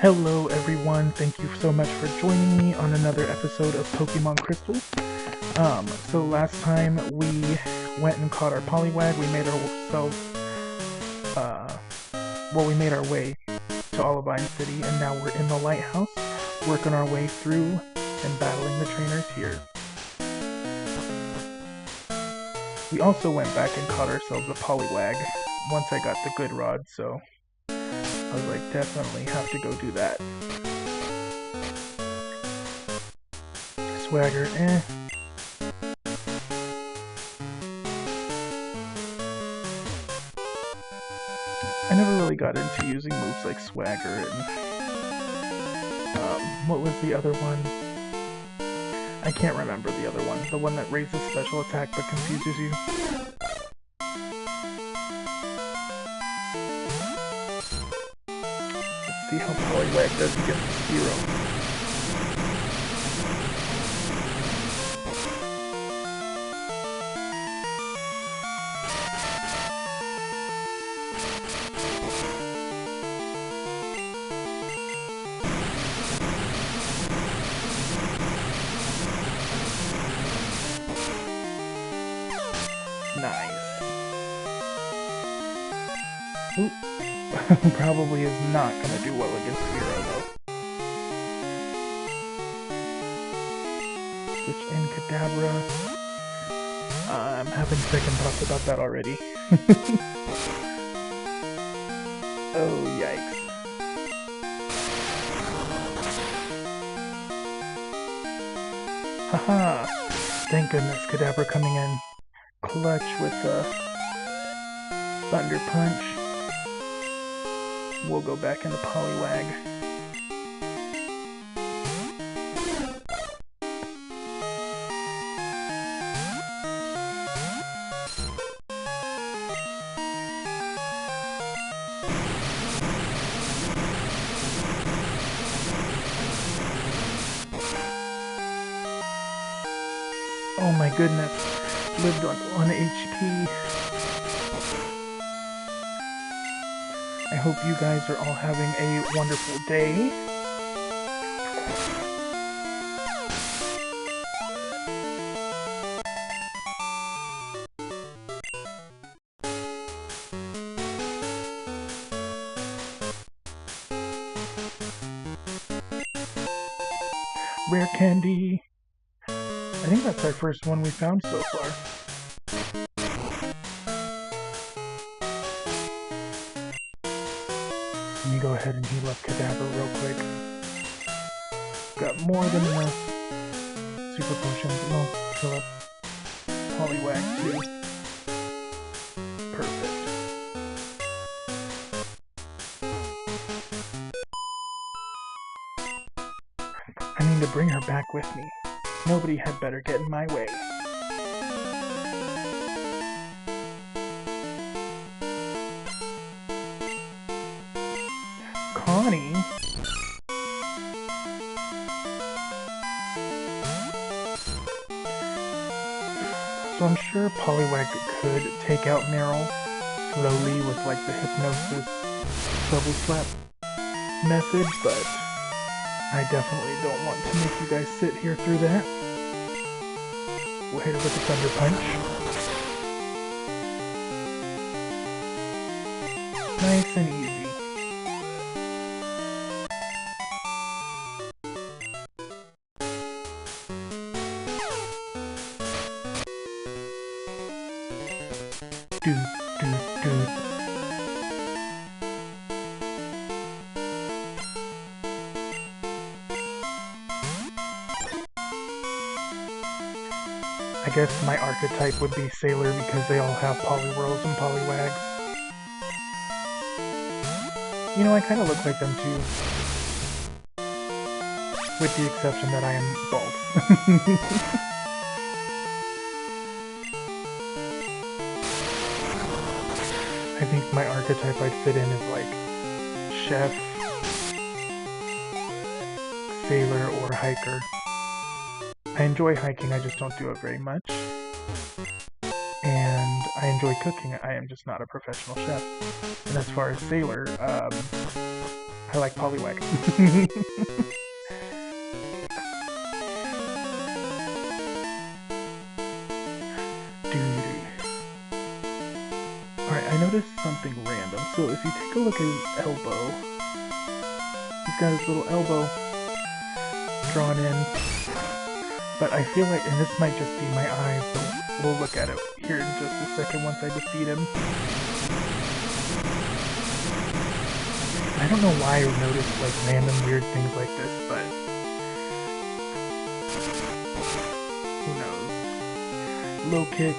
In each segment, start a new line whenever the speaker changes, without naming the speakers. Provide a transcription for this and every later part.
Hello everyone, thank you so much for joining me on another episode of Pokemon Crystal. So last time we went and caught our Poliwag, we made ourselves, we made our way to Olivine City, and now we're in the lighthouse, working our way through and battling the trainers here. We also went back and caught ourselves a Poliwag once I got the good rod, so I was like, definitely have to go do that. Swagger, I never really got into using moves like Swagger and what was the other one? I can't remember the other one. The one that raises special attack but confuses you. Let's see how Poliwag does against Zero. Nice. Oop. Probably is not gonna do well against Zero though. Switch in Kadabra. I'm having second thoughts about that already. Oh, yikes. Haha! Thank goodness, Kadabra coming in clutch with a Thunder Punch. We'll go back into Poliwag. Oh my goodness, lived on 1 HP. I hope you guys are all having a wonderful day. Rare candy. I think that's our first one we found so far. Let me go ahead and heal up Kadabra real quick. Got more than enough super potions. Well, fill up Poliwag too. Perfect. I need to bring her back with me. Nobody had better get in my way. Connie? So I'm sure Poliwag could take out Meryl slowly with like the hypnosis double slap method, but I definitely don't want to make you guys sit here through that. We'll hit it with a Thunder Punch. Nice and easy. Dude. I guess my archetype would be Sailor because they all have Poliwhirls and Poliwags. You know, I kind of look like them too. With the exception that I am bald. I think my archetype I'd fit in is like Chef, Sailor, or Hiker. I enjoy hiking, I just don't do it very much. And I enjoy cooking, I am just not a professional chef. And as far as Sailor, I like Poliwag. Alright, I noticed something random. So if you take a look at his elbow, he's got his little elbow drawn in. But I feel like, and this might just be my eyes, so we'll look at it here in just a second once I defeat him. I don't know why I noticed like random weird things like this, but who knows? Low kick.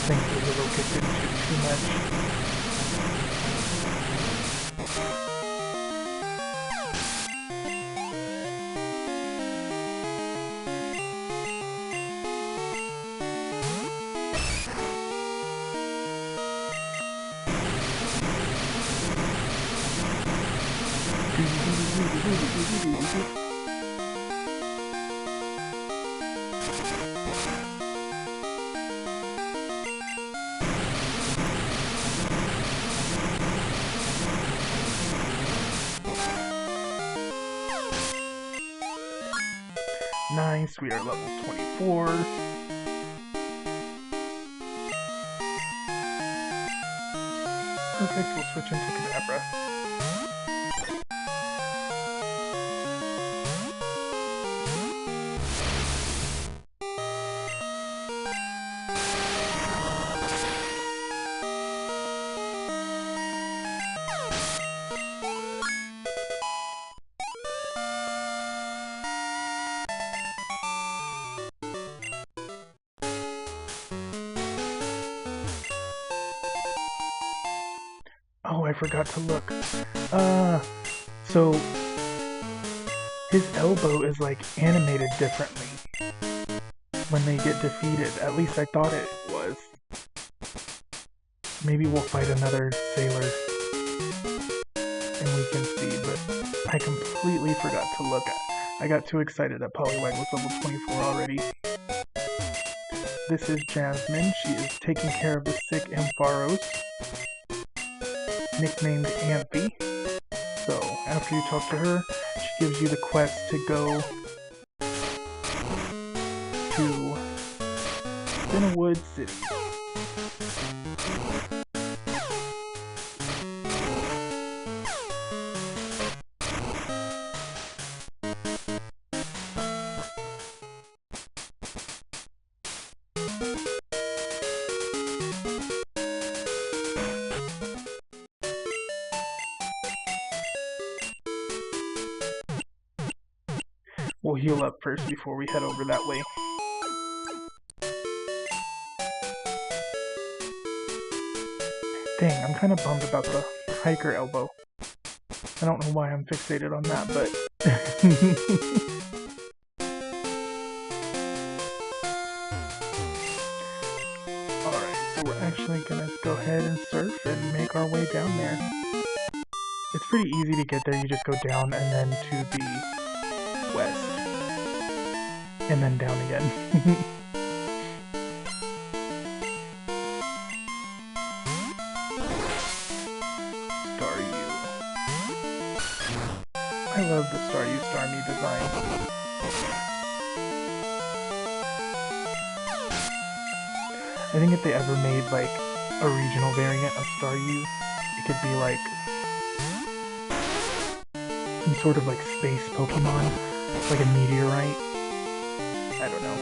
Thankfully the low kick didn't shoot too much. Nice, we are level 24. Perfect, we'll switch into Kadabra. Oh, I forgot to look. So his elbow is like animated differently when they get defeated. At least I thought it was. Maybe we'll fight another sailor and we can see, but I completely forgot to look at. I got too excited that Poliwag was level 24 already. This is Jasmine. She is taking care of the sick Ampharos, nicknamed Amphy. So, after you talk to her, she gives you the quest to go to Spinnewood City. We'll heal up first before we head over that way. Dang, I'm kind of bummed about the hiker elbow. I don't know why I'm fixated on that, but... Alright, so we're actually gonna go ahead and surf and make our way down there. It's pretty easy to get there, you just go down and then to the west. And then down again. Staryu. I love the Staryu Starmie design. I think if they ever made like a regional variant of Staryu, it could be like some sort of like space Pokemon, like a meteorite. I don't know.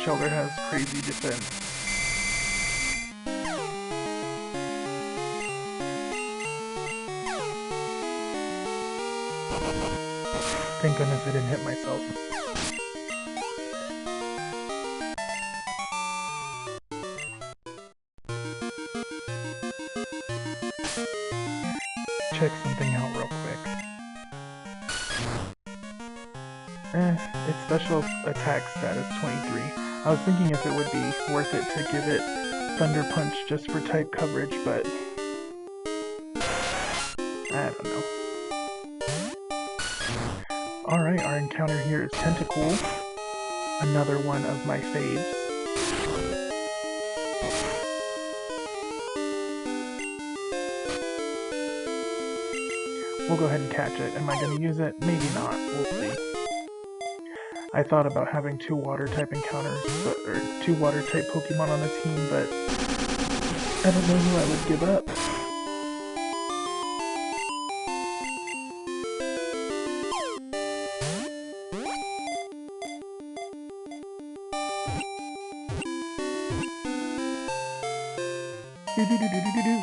Shelter has crazy defense. Thank goodness I didn't hit myself. Check something out real quick. Its special attack status 23. I was thinking if it would be worth it to give it Thunder Punch just for type coverage, but I don't know. Alright, our encounter here is Tentacool, another one of my faves. we'll go ahead and catch it. Am I going to use it? Maybe not. We'll see. I thought about having 2 water-type encounters, or 2 water-type Pokemon on the team, but I don't know who I would give up. Do-do-do-do-do-do-do.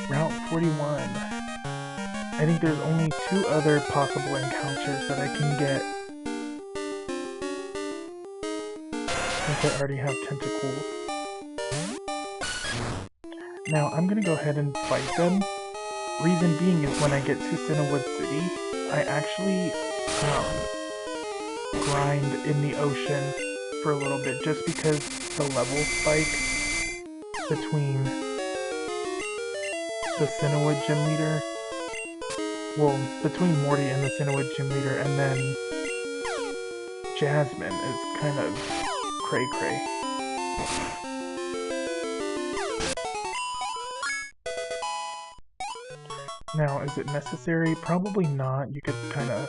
Route 41. I think there's only 2 other possible encounters that I can get. Since I already have Tentacles. Now, I'm gonna go ahead and fight them. Reason being is when I get to Cinewood City, I actually grind in the ocean for a little bit, just because the level spike between the Cinewood Gym Leader, well, between Morty and the Cinewood Gym Leader, and then Jasmine is kind of cray-cray. Now, is it necessary? Probably not. You could kind of,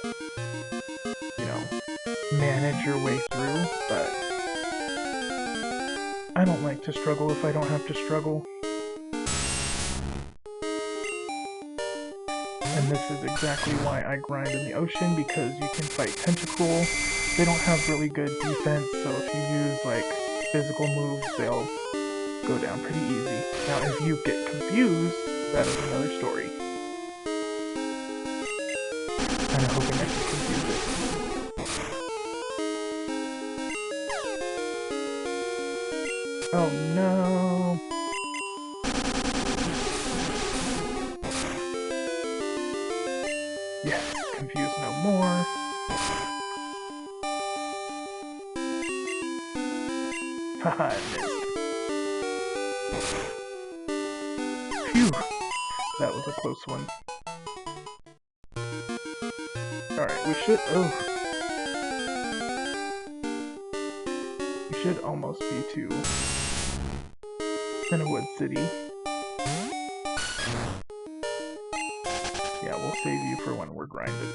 you know, manage your way through, but I don't like to struggle if I don't have to struggle. And this is exactly why I grind in the ocean, because you can fight Tentacruel. They don't have really good defense, so if you use, like, physical moves, they'll go down pretty easy. Now, if you get confused, that is another story. Kinda hoping I can confuse it. Oh no! Yes, confuse no more. Haha, I missed. Phew! That was a close one. Alright, we should... oh! We should almost be to Cinewood City. Yeah, we'll save you for when we're grinded.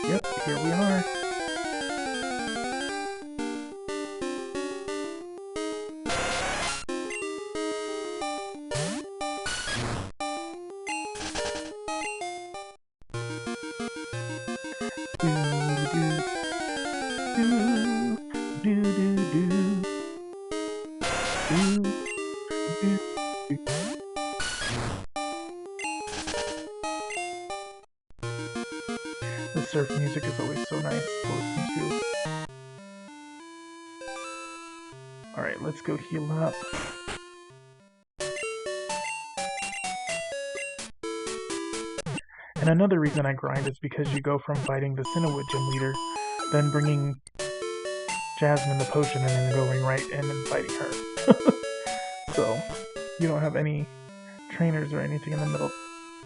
Yep, here we are. The surf music is always so nice to listen to. Alright, let's go heal up. And another reason I grind is because you go from fighting the Cinewood Gym Leader, then bringing Jasmine the potion, and then going right in and fighting her. So, you don't have any trainers or anything in the middle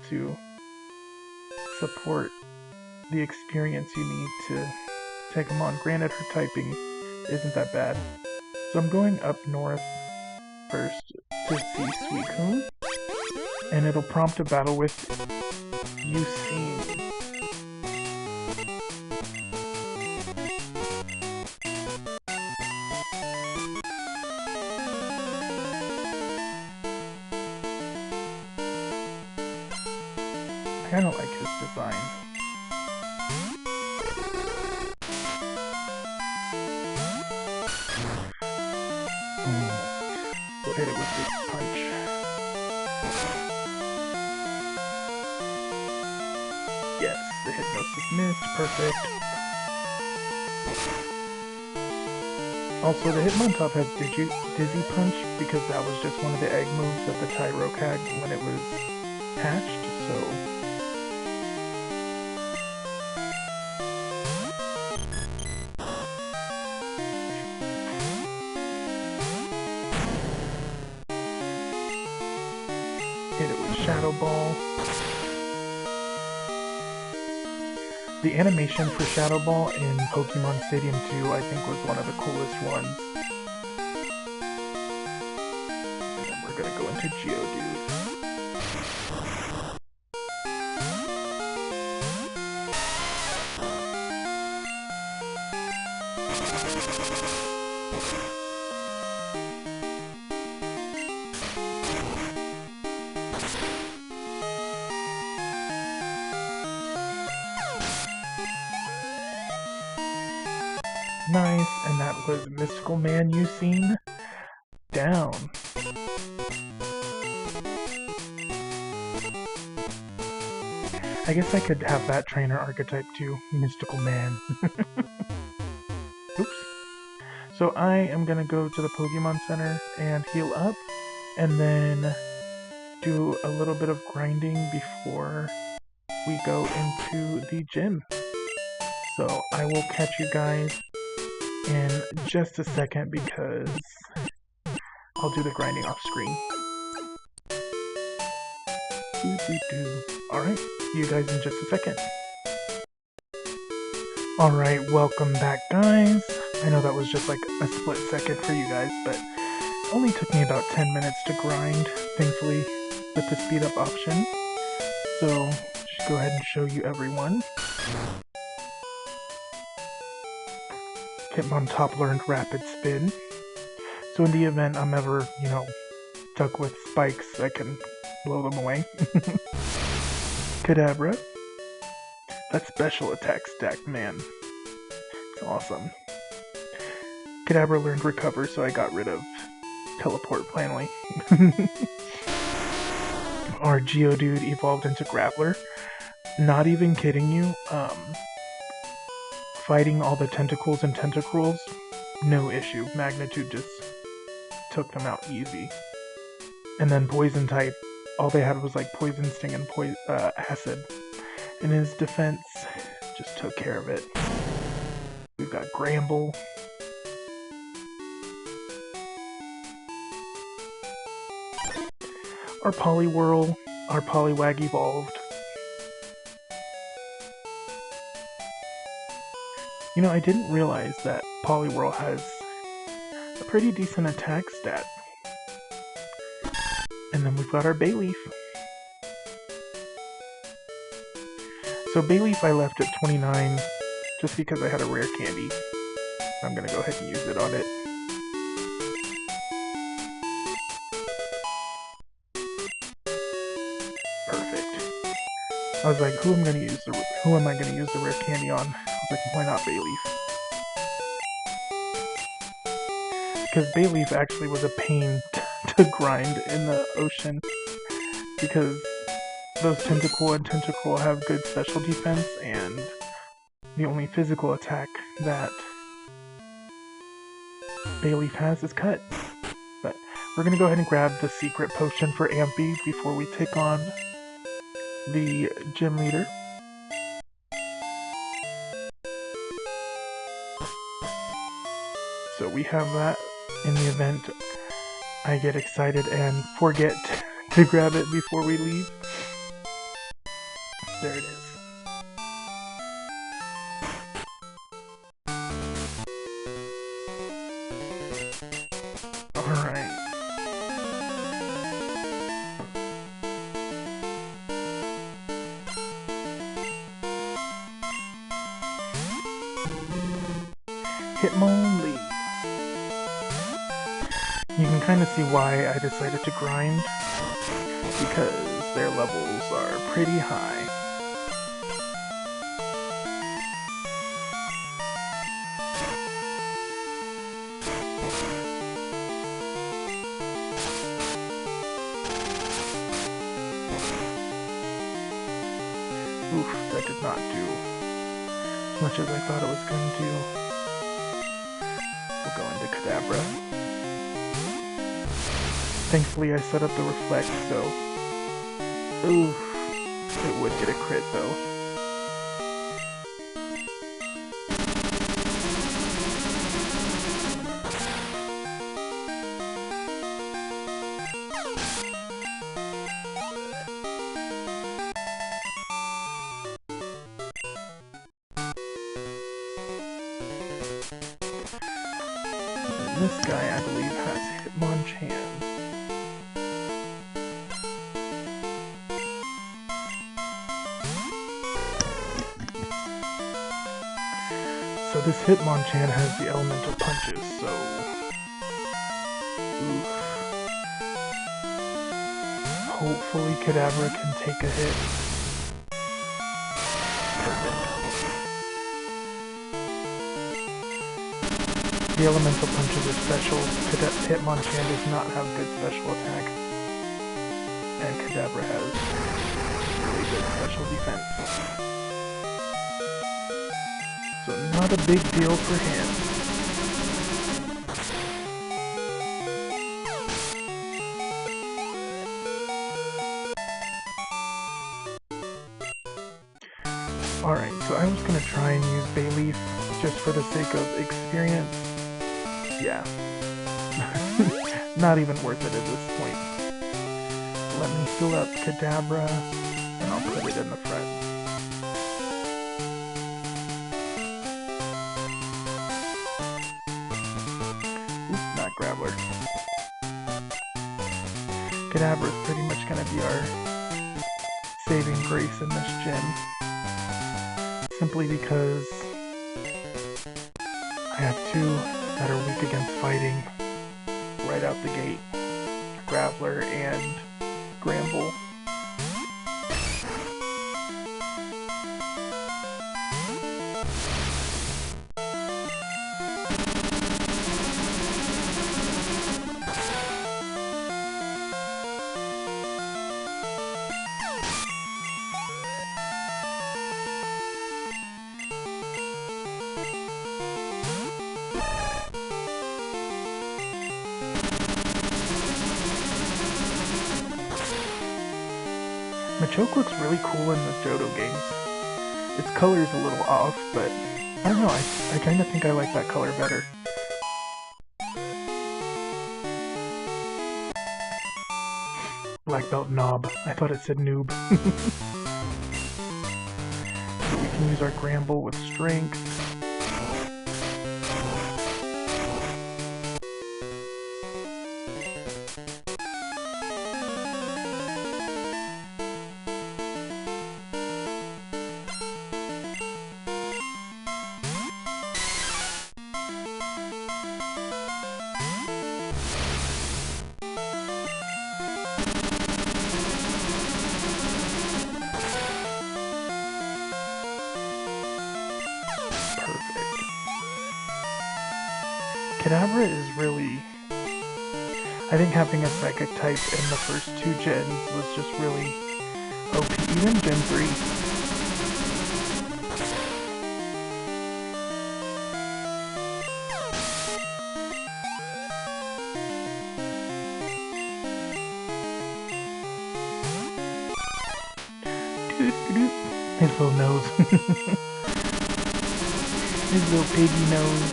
to support the experience you need to take them on. Granted, her typing isn't that bad. So I'm going up north first to see Suicune, and it'll prompt a battle with Usain. I kinda like his design. We'll hit it with this punch. Yes, the hypnosis missed. Perfect. Also, the Hitmontop has Dizzy Punch, because that was just one of the egg moves that the Tyroke had when it was hatched, so... hit it with Shadow Ball. The animation for Shadow Ball in Pokemon Stadium 2, I think, was one of the coolest ones. And then we're gonna go into Geodude. Nice, and that was Mystical Man you seen? Down. I guess I could have that trainer archetype too, Mystical Man. Oops. So I am gonna go to the Pokemon Center and heal up, and then do a little bit of grinding before we go into the gym. So I will catch you guys in just a second because I'll do the grinding off screen. Alright, see you guys in just a second. Alright, welcome back guys. I know that was just like a split second for you guys, but it only took me about 10 minutes to grind, thankfully, with the speed up option. So, just go ahead and show you everyone. Hitmontop learned Rapid Spin. So in the event I'm ever, stuck with spikes, I can blow them away. Kadabra. That special attack stack, man. It's awesome. Kadabra learned Recover, so I got rid of Teleport finally. Our Geodude evolved into Grappler. Not even kidding you, fighting all the tentacles and tentacruels, no issue. Magnitude just took them out easy. And then Poison type, all they had was like Poison Sting and Acid. And his defense just took care of it. We've got Gramble. Our Poliwhirl, our Poliwag evolved. I didn't realize that Poliwhirl has a pretty decent attack stat. And then we've got our Bayleaf. So Bayleaf I left at 29 just because I had a rare candy. I'm gonna go ahead and use it on it. Perfect. I was like, who am I gonna use the rare candy on? I was like, why not Bayleaf? Because Bayleaf actually was a pain to grind in the ocean, because those Tentacool and Tentacruel have good special defense, and the only physical attack that Bayleaf has is Cut. But we're gonna go ahead and grab the secret potion for Ampy before we take on the gym leader. So we have that in the event I get excited and forget to grab it before we leave. There it is. Alright. Hitmonlee. You can kind of see why I decided to grind, because their levels are pretty high. Oof, that did not do as much as I thought it was going to. We'll go into Kadabra. Thankfully I set up the Reflect, so... Oof, it would get a crit though. This guy, I believe, has Hitmonchan. So this Hitmonchan has the elemental punches, so... Oof. Hopefully Kadabra can take a hit. Perfect. The elemental punches are special. Hitmonchan does not have good special attack. And Kadabra has really good special defense. So not a big deal for him. Alright, so I was gonna try and use Bayleaf just for the sake of experience. Yeah. Not even worth it at this point. Let me fill up Kadabra, and I'll put it in the front. Oops, not Graveler. Kadabra is pretty much gonna be our saving grace in this gym. Simply because I have two that are weak against fighting right out the gate. Graveler and Gramble. Machoke looks really cool in the Johto games. Its color is a little off, but I don't know, I kind of think I like that color better. Black Belt Knob. I thought it said noob. So we can use our Gramble with Strength. Kadabra is really... I think having a Psychic type in the first two gens was just really OP, even Gen 3. His little nose. His little piggy nose.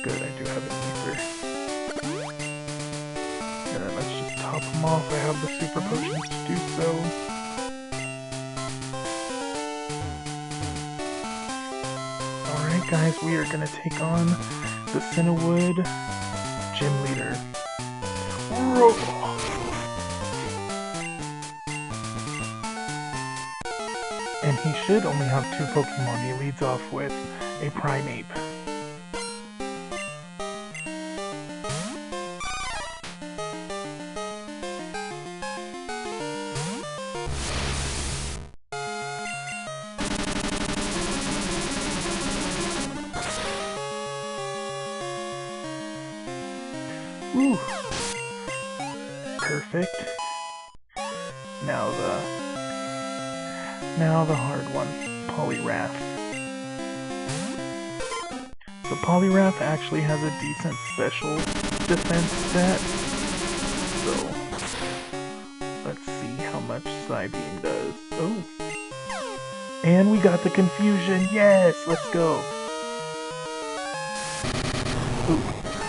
Good, I do have an ether. And then let's just top them off. I have the super potions to do so. Alright guys, we are gonna take on the Cinnawood Gym Leader. Whoa. And he should only have two Pokemon. He leads off with a Primeape. Ooh. Perfect. Now the hard one, Poliwrath. So Poliwrath actually has a decent special defense stat. So let's see how much Psybeam does. Oh. And we got the confusion. Yes, let's go. Ooh,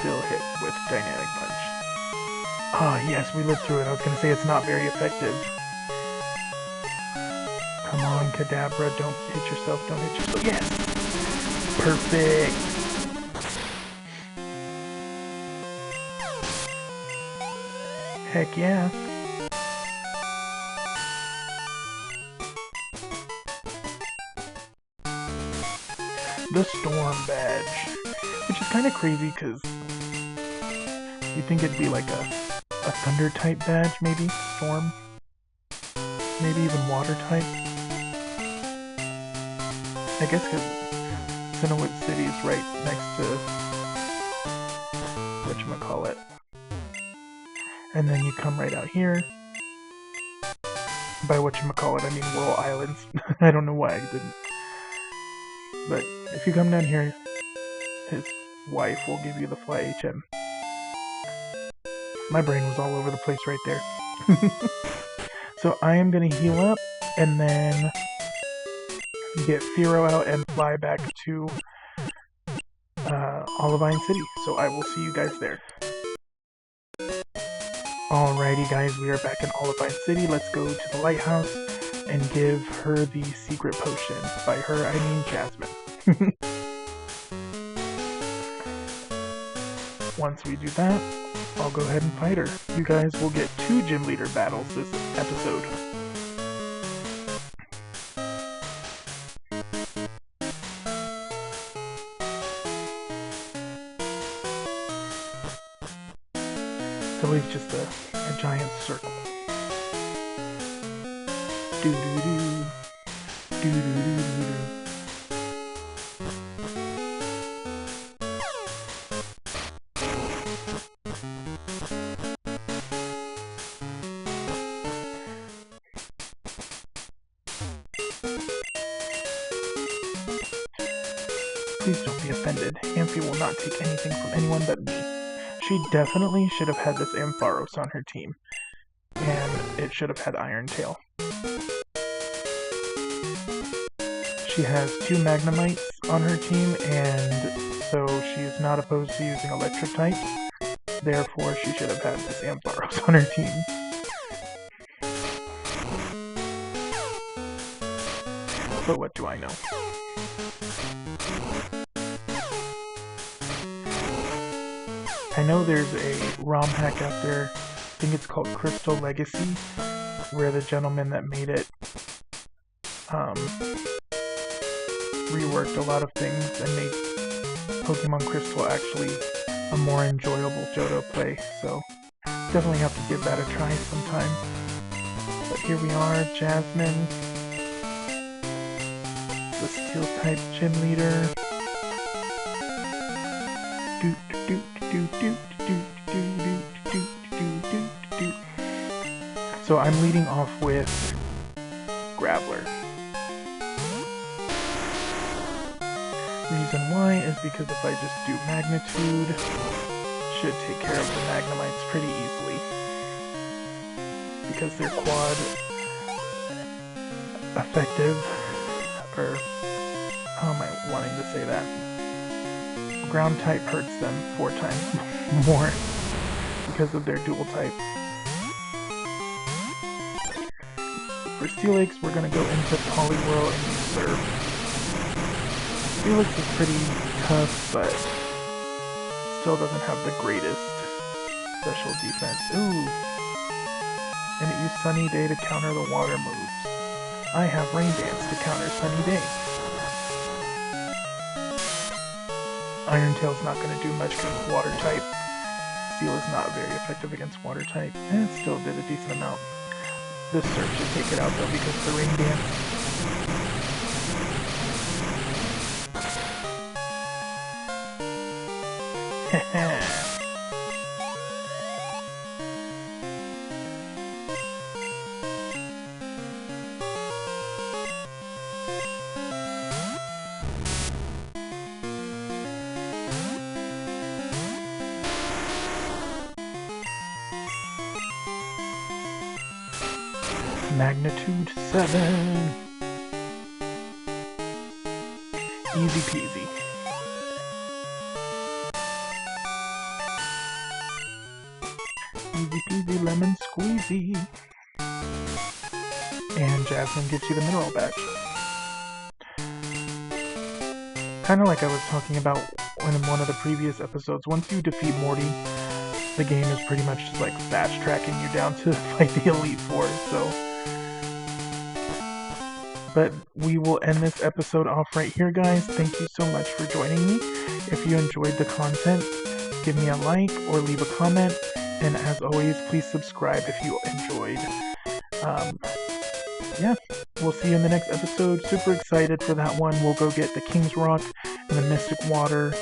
still hit with Dynamic Punch. Ah, yes, we lived through it. I was gonna say it's not very effective. Come on, Kadabra, don't hit yourself, don't hit yourself. Yes! Perfect! Heck yeah. The Storm Badge. Which is kind of crazy, because you think it'd be like a Thunder type badge, maybe? Storm? Maybe even Water type? I guess because Cinewood City is right next to whatchamacallit. And then you come right out here. By whatchamacallit, I mean Whirl Islands. I don't know why I didn't. But if you come down here, his wife will give you the Fly HM. My brain was all over the place right there. So I am going to heal up and then get Firo out and fly back to Olivine City. So I will see you guys there. Alrighty guys, we are back in Olivine City. Let's go to the lighthouse and give her the secret potion. By her, I mean Jasmine. Once we do that, I'll go ahead and fight her. You guys will get 2 gym leader battles this episode. It's always just a giant circle. Doo-doo-doo. Doo-doo-doo-doo-doo. Please don't be offended. Amphi will not take anything from anyone but me. She definitely should have had this Ampharos on her team. And it should have had Iron Tail. She has 2 Magnemites on her team, and so she's not opposed to using Electric types. Therefore, she should have had this Ampharos on her team. But what do I know? I know there's a ROM hack out there, I think it's called Crystal Legacy, where the gentleman that made it reworked a lot of things and made Pokemon Crystal actually a more enjoyable Johto play, so definitely have to give that a try sometime. But here we are, Jasmine, the Steel-type gym leader. So I'm leading off with Graveler. Reason why is because if I just do Magnitude, should take care of the Magnemites pretty easily. Because they're quad effective, or how am I wanting to say that? Ground type hurts them 4 times more because of their dual type. For Steelix, we're going to go into Poliwhirl and use Surf. Steelix is pretty tough, but still doesn't have the greatest special defense. Ooh! And it used Sunny Day to counter the water moves. I have Rain Dance to counter Sunny Day. Iron Tail's not going to do much because it's water type. Steel is not very effective against water type, and it still did a decent amount. This Surf should take it out though because of the Rain Dance. Magnitude 7. Easy peasy. Easy peasy lemon squeezy. And Jasmine gives you the mineral badge. Kind of like I was talking about in one of the previous episodes, once you defeat Morty, the game is pretty much just like fast tracking you down to fight the Elite Four, so. But we will end this episode off right here, guys. Thank you so much for joining me. If you enjoyed the content, give me a like or leave a comment. And as always, please subscribe if you enjoyed. Yeah, we'll see you in the next episode. Super excited for that one. We'll go get the King's Rock and the Mystic Water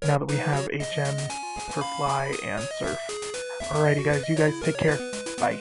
now that we have a gem for Fly and Surf. Alrighty, guys. You guys take care. Bye.